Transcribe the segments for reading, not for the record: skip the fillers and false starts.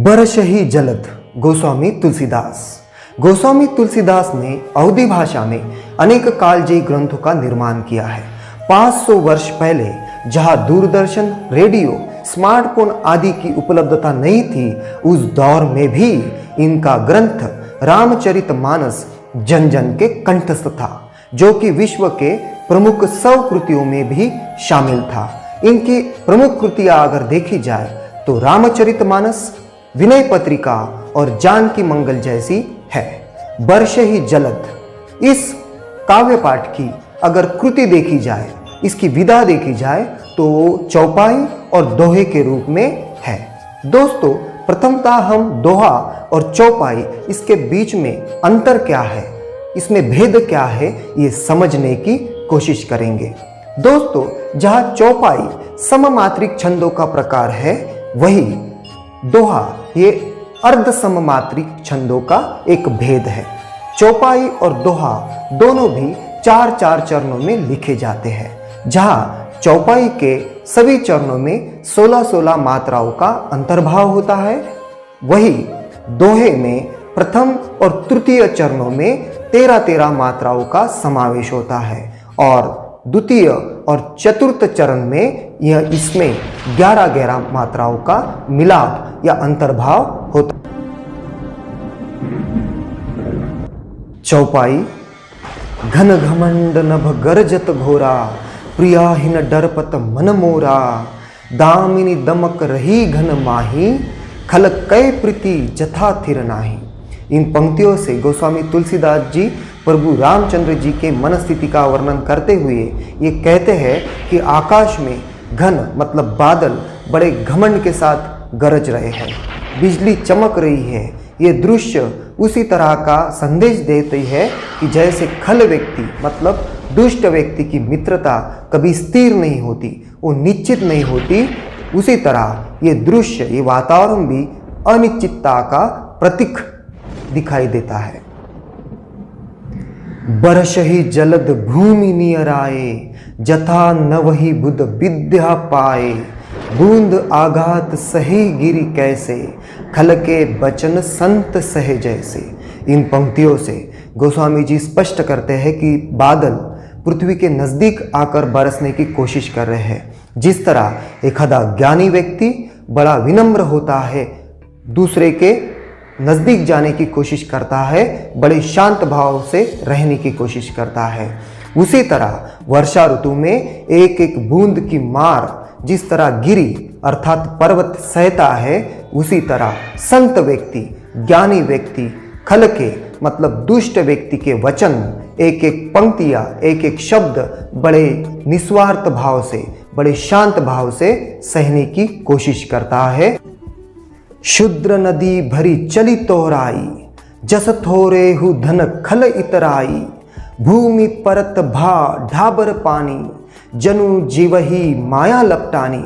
बरसहि जलद गोस्वामी तुलसीदास ने अवधी भाषा में अनेक कालजयी ग्रंथों का निर्माण किया है। 500 वर्ष पहले जहां दूरदर्शन, रेडियो, स्मार्टफोन आदि की उपलब्धता नहीं थी, उस दौर में भी इनका ग्रंथ रामचरितमानस जन जन के कंठस्थ था, जो कि विश्व के प्रमुख 100 कृतियों में भी शामिल था। इनकी प्रमुख कृतियां अगर देखी जाए तो रामचरितमानस, विनय पत्रिका और जानकी मंगल जैसी है। बरसहि जलद इस काव्य पाठ की अगर कृति देखी जाए, इसकी विधा देखी जाए तो चौपाई और दोहे के रूप में है। दोस्तों, प्रथमतः हम दोहा और चौपाई, इसके बीच में अंतर क्या है, इसमें भेद क्या है, ये समझने की कोशिश करेंगे। दोस्तों, जहां चौपाई सममात्रिक छंदों का प्रकार है, वही दोहा ये अर्ध सममात्रिक छंदों का एक भेद है। चौपाई और दोहा दोनों भी 4-4 चरणों में लिखे जाते हैं। जहां चौपाई के सभी चरणों में 16-16 मात्राओं का अंतर्भाव होता है, वही दोहे में प्रथम और तृतीय चरणों में 13-13 मात्राओं का समावेश होता है और द्वितीय और चतुर्थ चरण में यह इसमें 11-11 मात्राओं का मिलाप या अंतर्भाव होता है। चौपाई घन घमंड नभ गरजत घोरा, प्रियाहीन डरपत मन मोरा, दामिनी दमक रही घन माही, खल कै प्रीति जथा थिर नाही। इन पंक्तियों से गोस्वामी तुलसीदास जी प्रभु रामचंद्र जी के मन स्थिति का वर्णन करते हुए ये कहते हैं कि आकाश में घन मतलब बादल बड़े घमंड के साथ गरज रहे हैं, बिजली चमक रही है। ये दृश्य उसी तरह का संदेश देते हैं कि जैसे खल व्यक्ति मतलब दुष्ट व्यक्ति की मित्रता कभी स्थिर नहीं होती, वो निश्चित नहीं होती, उसी तरह ये दृश्य, ये वातावरण भी अनिश्चितता का प्रतीक दिखाई देता है। बरसहि जलद भूमि नियराए, जथा नवहि बुध विद्या पाए, बूंद आघात सही गिरी कैसे, खल के बचन संत सहे जैसे। इन पंक्तियों से गोस्वामी जी स्पष्ट करते हैं कि बादल पृथ्वी के नजदीक आकर बरसने की कोशिश कर रहे हैं। जिस तरह एखादा ज्ञानी व्यक्ति बड़ा विनम्र होता है, दूसरे के नजदीक जाने की कोशिश करता है, बड़े शांत भाव से रहने की कोशिश करता है, उसी तरह वर्षा ऋतु में एक एक बूंद की मार जिस तरह गिरी अर्थात पर्वत सहता है, उसी तरह संत व्यक्ति, ज्ञानी व्यक्ति खल के मतलब दुष्ट व्यक्ति के वचन, एक एक पंक्तियां, एक एक शब्द बड़े निस्वार्थ भाव से, बड़े शांत भाव से सहने की कोशिश करता है। शुद्र नदी भरी चली तोहराई, जस थोरे हु धन खल इतराई, भूमि परत भा ढाबर पानी, जनु जीवही माया लपटानी।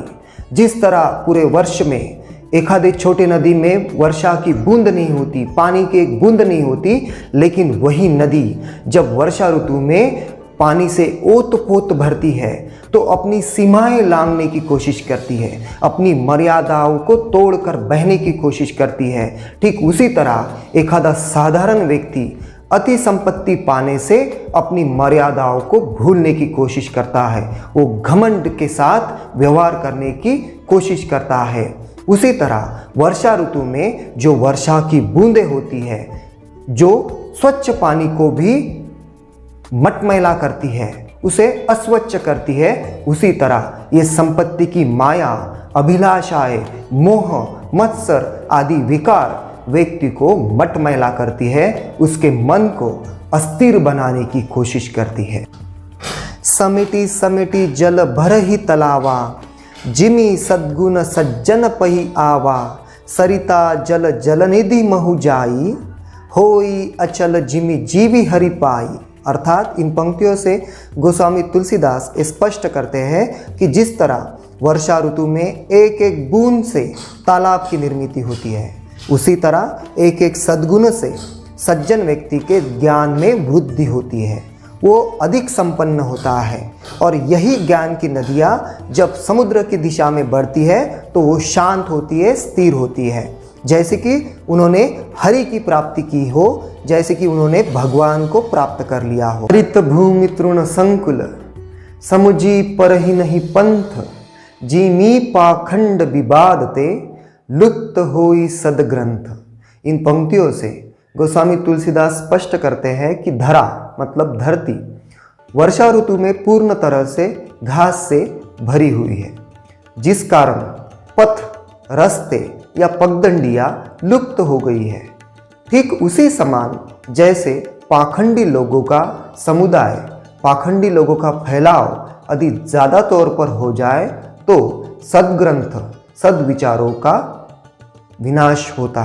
जिस तरह पूरे वर्ष में एखादे छोटे नदी में वर्षा की बूंद नहीं होती, पानी की एक बूंद नहीं होती, लेकिन वही नदी जब वर्षा ऋतु में पानी से ओत-पोत भरती है तो अपनी सीमाएं लांघने की कोशिश करती है, अपनी मर्यादाओं को तोड़कर बहने की कोशिश करती है। ठीक उसी तरह एखादा साधारण व्यक्ति अति संपत्ति पाने से अपनी मर्यादाओं को भूलने की कोशिश करता है, वो घमंड के साथ व्यवहार करने की कोशिश करता है। उसी तरह वर्षा ऋतु में जो वर्षा की बूंदें होती है, जो स्वच्छ पानी को भी मटमैला करती है, उसे अस्वच्छ करती है, उसी तरह ये संपत्ति की माया, अभिलाषाएं, मोह, मत्सर आदि विकार व्यक्ति को मटमैला करती है, उसके मन को अस्थिर बनाने की कोशिश करती है। समिति समिति जल भरहि तलावा, जिमी सद्गुण सज्जन पहि आवा, सरिता जल जलनिधि महु जाई, होई अचल जिमी जीवी हरि पाई। अर्थात इन पंक्तियों से गोस्वामी तुलसीदास स्पष्ट करते हैं कि जिस तरह वर्षा ऋतु में एक एक बूंद से तालाब की निर्मित होती है, उसी तरह एक एक सद्गुण से सज्जन व्यक्ति के ज्ञान में वृद्धि होती है, वो अधिक संपन्न होता है। और यही ज्ञान की नदियाँ जब समुद्र की दिशा में बढ़ती है तो वो शांत होती है, स्थिर होती है। जैसे कि उन्होंने हरि की प्राप्ति की हो, जैसे कि उन्होंने भगवान को प्राप्त कर लिया हो। हरित भूमि तृण संकुल समुझी परहि नहीं पंथ, जीमी पाखंड विवाद ते लुप्त होई सदग्रंथ। इन पंक्तियों से गोस्वामी तुलसीदास स्पष्ट करते हैं कि धरा मतलब धरती वर्षा ऋतु में पूर्ण तरह से घास से भरी हुई है, जिस कारण पथ, रास्ते या पगडंडियां लुप्त हो गई है। ठीक उसी समान जैसे पाखंडी लोगों का समुदाय, पाखंडी लोगों का फैलाव यदि ज़्यादा तौर पर हो जाए तो सद्ग्रंथ, सद्विचारों का विनाश होता है।